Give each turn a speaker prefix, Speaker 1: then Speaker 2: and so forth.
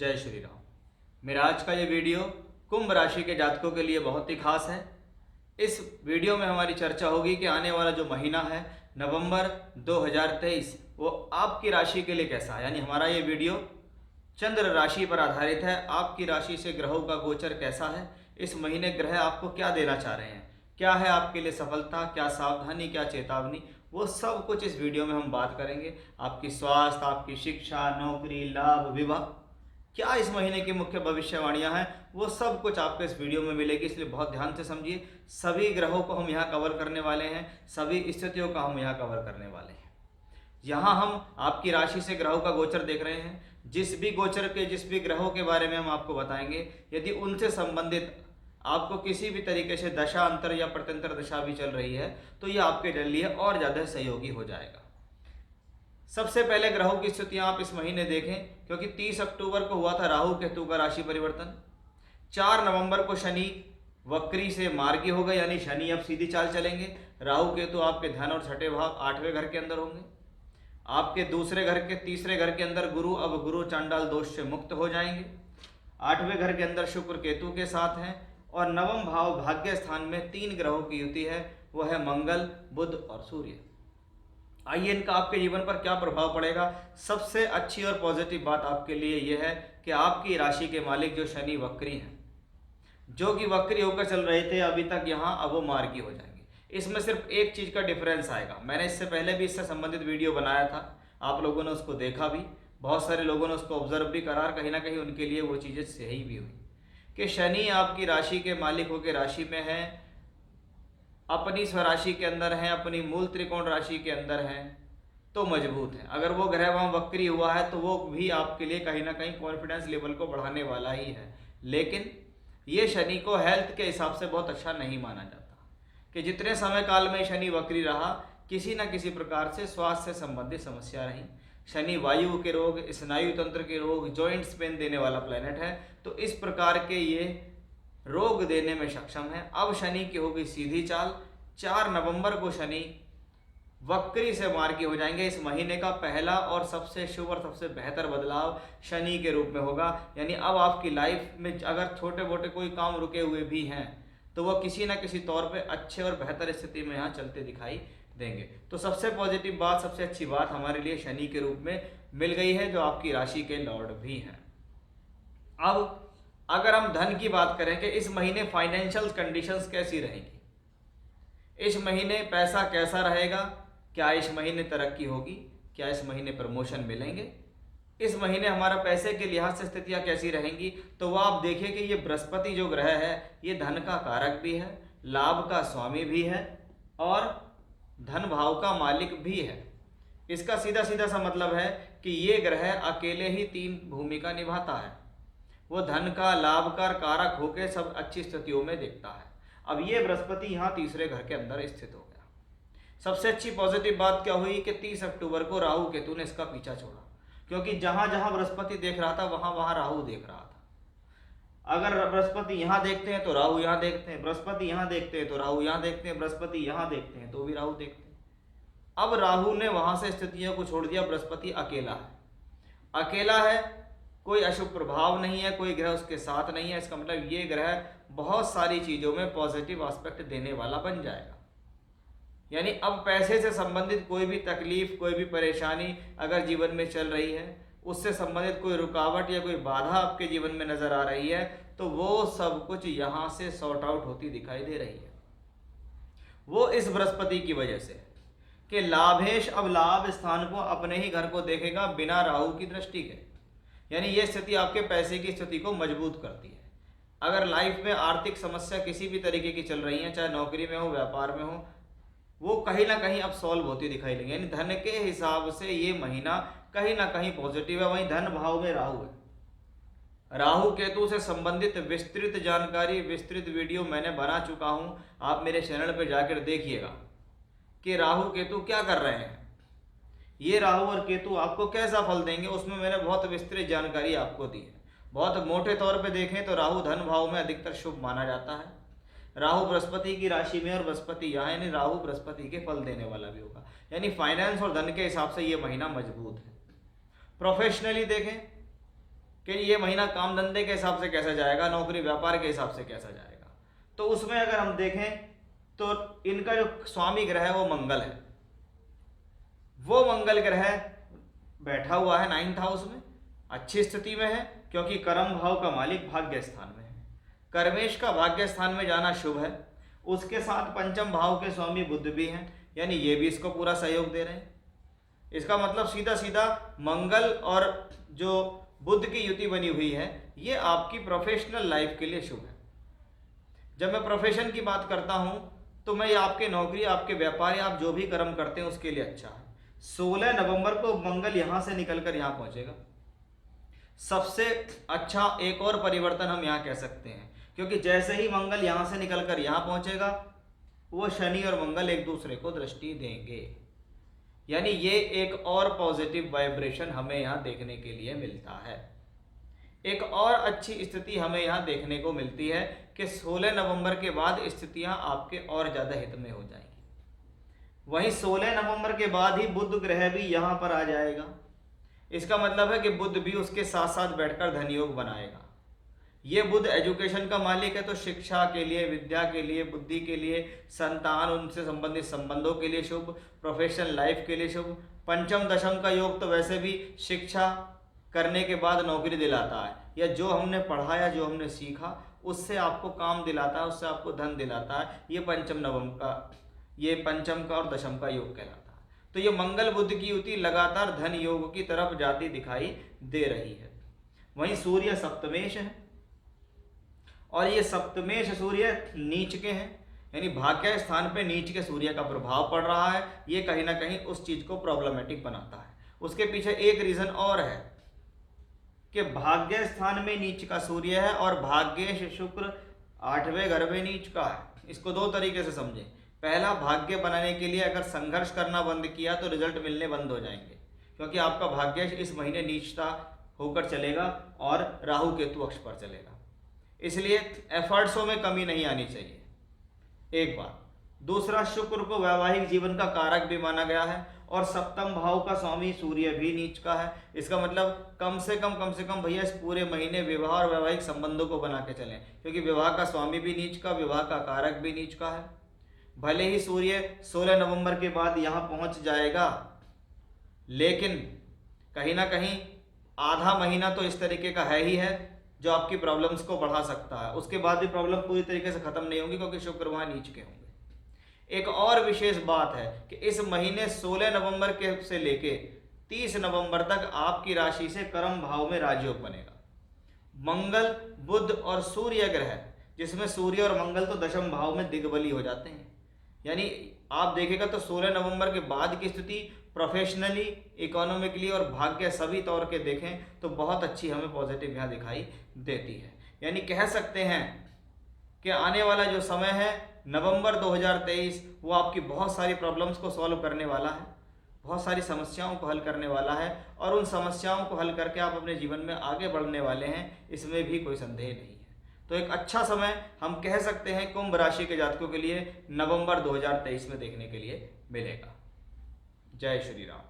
Speaker 1: जय श्री राम। मेरा आज का ये वीडियो कुंभ राशि के जातकों के लिए बहुत ही खास है। इस वीडियो में हमारी चर्चा होगी कि आने वाला जो महीना है नवंबर 2023 वो आपकी राशि के लिए कैसा है। यानी हमारा ये वीडियो चंद्र राशि पर आधारित है। आपकी राशि से ग्रहों का गोचर कैसा है, इस महीने ग्रह आपको क्या देना चाह रहे हैं, क्या है आपके लिए सफलता, क्या सावधानी, क्या चेतावनी, वो सब कुछ इस वीडियो में हम बात करेंगे। आपकी स्वास्थ्य, आपकी शिक्षा, नौकरी, लाभ, विवाह, क्या इस महीने की मुख्य भविष्यवाणियां हैं, वो सब कुछ आपको इस वीडियो में मिलेगी। इसलिए बहुत ध्यान से समझिए। सभी ग्रहों को हम यहाँ कवर करने वाले हैं, सभी स्थितियों का हम यहाँ कवर करने वाले हैं। यहाँ हम आपकी राशि से ग्रहों का गोचर देख रहे हैं। जिस भी गोचर के, जिस भी ग्रहों के बारे में हम आपको बताएंगे, यदि उनसे संबंधित आपको किसी भी तरीके से दशा अंतर या प्रत्यंतर दशा भी चल रही है तो ये आपके लिए और ज़्यादा सहयोगी हो जाएगा। सबसे पहले ग्रहों की स्थितियां आप इस महीने देखें, क्योंकि 30 अक्टूबर को हुआ था राहु केतु का राशि परिवर्तन। 4 नवंबर को शनि वक्री से मार्गी हो गए, यानी शनि अब सीधी चाल चलेंगे। राहु केतु आपके धन और छठे भाव 8वें घर के अंदर होंगे। आपके दूसरे घर के तीसरे घर के अंदर गुरु अब गुरु चांडाल दोष से मुक्त हो जाएंगे। 8वें घर के अंदर शुक्र केतु के साथ हैं और नवम भाव भाग्य स्थान में 3 ग्रहों की युति है, वह है मंगल, बुध और सूर्य। आइए इनका आपके जीवन पर क्या प्रभाव पड़ेगा। सबसे अच्छी और पॉजिटिव बात आपके लिए यह है कि आपकी राशि के मालिक जो शनि वक्री हैं, जो कि वक्री होकर चल रहे थे अभी तक यहाँ, अब वो मार्गी हो जाएंगे। इसमें सिर्फ एक चीज़ का डिफरेंस आएगा। मैंने इससे पहले भी इससे संबंधित वीडियो बनाया था, आप लोगों ने उसको देखा भी, बहुत सारे लोगों ने उसको ऑब्जर्व भी करा, कहीं ना कहीं उनके लिए वो चीज़ें सही भी हुई कि शनि आपकी राशि के मालिक होकर राशि में है, अपनी स्वराशि के अंदर हैं, अपनी मूल त्रिकोण राशि के अंदर हैं, तो मजबूत है। अगर वो ग्रह वहाँ वक्री हुआ है तो वो भी आपके लिए कहीं ना कहीं कॉन्फिडेंस लेवल को बढ़ाने वाला ही है। लेकिन ये शनि को हेल्थ के हिसाब से बहुत अच्छा नहीं माना जाता कि जितने समय काल में शनि वक्री रहा, किसी न किसी प्रकार से स्वास्थ्य से संबंधित समस्या रही। शनि वायु के रोग, स्नायु तंत्र के रोग, जॉइंट्स पेन देने वाला प्लेनेट है, तो इस प्रकार के ये रोग देने में सक्षम है। अब शनि की होगी सीधी चाल। 4 नवंबर को शनि वक्री से मार्गी हो जाएंगे। इस महीने का पहला और सबसे शुभ और सबसे बेहतर बदलाव शनि के रूप में होगा। यानी अब आपकी लाइफ में अगर छोटे मोटे कोई काम रुके हुए भी हैं तो वह किसी न किसी तौर पे अच्छे और बेहतर स्थिति में यहाँ चलते दिखाई देंगे। तो सबसे पॉजिटिव बात, सबसे अच्छी बात हमारे लिए शनि के रूप में मिल गई है, जो आपकी राशि के लॉर्ड भी हैं। अब अगर हम धन की बात करें कि इस महीने फाइनेंशियल कंडीशंस कैसी रहेगी, इस महीने पैसा कैसा रहेगा, क्या इस महीने तरक्की होगी, क्या इस महीने प्रमोशन मिलेंगे, इस महीने हमारा पैसे के लिहाज से स्थितियां कैसी रहेंगी, तो वह आप देखिए कि ये बृहस्पति जो ग्रह है ये धन का कारक भी है, लाभ का स्वामी भी है और धन भाव का मालिक भी है। इसका सीधा सीधा सा मतलब है कि ये ग्रह अकेले ही 3 भूमिका निभाता है। वो धन का, लाभ का कारक होकर सब अच्छी स्थितियों में देखता है। अब ये बृहस्पति यहाँ तीसरे घर के अंदर स्थित हो गया। सबसे अच्छी पॉजिटिव बात क्या हुई कि 30 अक्टूबर को राहु केतु ने इसका पीछा छोड़ा, क्योंकि जहां जहां बृहस्पति देख रहा था वहां वहां राहु देख रहा था। अगर बृहस्पति यहाँ देखते हैं तो राहु यहाँ देखते हैं, बृहस्पति यहाँ देखते हैं तो राहु यहाँ देखते हैं, बृहस्पति यहाँ देखते हैं तो भी राहु देखते हैं। अब राहु ने वहां से स्थितियों को छोड़ दिया, बृहस्पति अकेला है। अकेला है, कोई अशुभ प्रभाव नहीं है, कोई ग्रह उसके साथ नहीं है। इसका मतलब ये ग्रह बहुत सारी चीजों में पॉजिटिव एस्पेक्ट देने वाला बन जाएगा। यानी अब पैसे से संबंधित कोई भी तकलीफ, कोई भी परेशानी अगर जीवन में चल रही है, उससे संबंधित कोई रुकावट या कोई बाधा आपके जीवन में नजर आ रही है, तो वो सब कुछ यहाँ से सॉर्ट आउट होती दिखाई दे रही है। वो इस बृहस्पति की वजह से कि लाभेश अब लाभ स्थान को अपने ही घर को देखेगा बिना राहु की दृष्टि के। यानी ये स्थिति आपके पैसे की स्थिति को मजबूत करती है। अगर लाइफ में आर्थिक समस्या किसी भी तरीके की चल रही है, चाहे नौकरी में हो, व्यापार में हो, वो कहीं ना कहीं अब सॉल्व होती दिखाई देंगे। यानी धन के हिसाब से ये महीना कहीं ना कहीं पॉजिटिव है। वहीं धन भाव में राहु है। राहु केतु से संबंधित विस्तृत जानकारी, विस्तृत वीडियो मैंने बना चुका हूं, आप मेरे चैनल पर जाकर देखिएगा कि राहु केतु क्या कर रहे हैं, ये राहु और केतु आपको कैसा फल देंगे। उसमें मैंने बहुत विस्तृत जानकारी आपको दी है। बहुत मोटे तौर पे देखें तो राहु धन भाव में अधिकतर शुभ माना जाता है। राहु बृहस्पति की राशि में और बृहस्पति यहाँ, यानी राहु बृहस्पति के फल देने वाला भी होगा। यानी फाइनेंस और धन के हिसाब से ये महीना मजबूत है। प्रोफेशनली देखें कि ये महीना काम धंधे के हिसाब से कैसा जाएगा, नौकरी व्यापार के हिसाब से कैसा जाएगा। तो उसमें अगर हम देखें तो इनका जो स्वामी ग्रह है वो मंगल है। वो मंगल ग्रह बैठा हुआ है 9th हाउस में, अच्छी स्थिति में है, क्योंकि कर्म भाव का मालिक भाग्य स्थान में है। कर्मेश का भाग्य स्थान में जाना शुभ है। उसके साथ पंचम भाव के स्वामी बुध भी हैं, यानी ये भी इसको पूरा सहयोग दे रहे हैं। इसका मतलब सीधा सीधा मंगल और जो बुध की युति बनी हुई है ये आपकी प्रोफेशनल लाइफ के लिए शुभ है। जब मैं प्रोफेशन की बात करता हूं तो मैं आपके नौकरी, आपके व्यापार, आप जो भी कर्म करते हैं उसके लिए अच्छा है। 16 नवंबर को मंगल यहां से निकलकर यहां पहुंचेगा। सबसे अच्छा एक और परिवर्तन हम यहां कह सकते हैं, क्योंकि जैसे ही मंगल यहां से निकलकर यहां पहुंचेगा वो शनि और मंगल एक दूसरे को दृष्टि देंगे, यानी ये एक और पॉजिटिव वाइब्रेशन हमें यहाँ देखने के लिए मिलता है। एक और अच्छी स्थिति हमें यहाँ देखने को मिलती है कि 16 नवंबर के बाद स्थितियाँ आपके और ज़्यादा हित में हो जाएंगी। वहीं 16 नवंबर के बाद ही बुध ग्रह भी यहाँ पर आ जाएगा। इसका मतलब है कि बुध भी उसके साथ साथ बैठकर धन योग बनाएगा। ये बुध एजुकेशन का मालिक है, तो शिक्षा के लिए, विद्या के लिए, बुद्धि के लिए, संतान, उनसे संबंधित संबंधों के लिए शुभ, प्रोफेशनल लाइफ के लिए शुभ। पंचम दशम का योग तो वैसे भी शिक्षा करने के बाद नौकरी दिलाता है, या जो हमने पढ़ा या जो हमने सीखा उससे आपको काम दिलाता है, उससे आपको धन दिलाता है। ये पंचम का और दशम का योग कहलाता है। तो ये मंगल बुध की युति लगातार धन योग की तरफ जाती दिखाई दे रही है। वहीं सूर्य सप्तमेश है, और ये सप्तमेश सूर्य नीच के हैं, यानी भाग्य स्थान पे नीच के सूर्य का प्रभाव पड़ रहा है। ये कहीं ना कहीं उस चीज को प्रॉब्लमेटिक बनाता है। उसके पीछे एक रीजन और है कि भाग्य स्थान में नीच का सूर्य है और भाग्येश शुक्र 8वें घर में नीच का है। इसको दो तरीके से समझें। पहला, भाग्य बनाने के लिए अगर संघर्ष करना बंद किया तो रिजल्ट मिलने बंद हो जाएंगे, क्योंकि आपका भाग्य इस महीने नीचता होकर चलेगा और राहु केतु अक्ष पर चलेगा। इसलिए एफर्ट्सों में कमी नहीं आनी चाहिए, एक बात। दूसरा, शुक्र को वैवाहिक जीवन का कारक भी माना गया है और सप्तम भाव का स्वामी सूर्य भी नीच का है। इसका मतलब कम से कम भैया इस पूरे महीने विवाह और वैवाहिक संबंधों को बना के चलें, क्योंकि विवाह का स्वामी भी नीच का, विवाह का कारक भी नीच का है। भले ही सूर्य 16 नवंबर के बाद यहाँ पहुँच जाएगा, लेकिन कहीं ना कहीं आधा महीना तो इस तरीके का है ही है जो आपकी प्रॉब्लम्स को बढ़ा सकता है। उसके बाद भी प्रॉब्लम पूरी तरीके से खत्म नहीं होंगी, क्योंकि शुक्र वहाँ नीच के होंगे। एक और विशेष बात है कि इस महीने 16 नवंबर के से लेके 30 नवंबर तक आपकी राशि से कर्म भाव में राजयोग बनेगा। मंगल, बुध और सूर्य ग्रह, जिसमें सूर्य और मंगल तो दशम भाव में दिग्बली हो जाते हैं। यानी आप देखेगा तो 16 नवंबर के बाद की स्थिति प्रोफेशनली, इकोनॉमिकली और भाग्य सभी तौर के देखें तो बहुत अच्छी हमें पॉजिटिव यहाँ दिखाई देती है। यानी कह सकते हैं कि आने वाला जो समय है नवंबर 2023 वो आपकी बहुत सारी प्रॉब्लम्स को सॉल्व करने वाला है, बहुत सारी समस्याओं को हल करने वाला है, और उन समस्याओं को हल करके आप अपने जीवन में आगे बढ़ने वाले हैं, इसमें भी कोई संदेह नहीं है। तो एक अच्छा समय हम कह सकते हैं कुंभ राशि के जातकों के लिए नवंबर 2023 में देखने के लिए मिलेगा। जय श्री राम।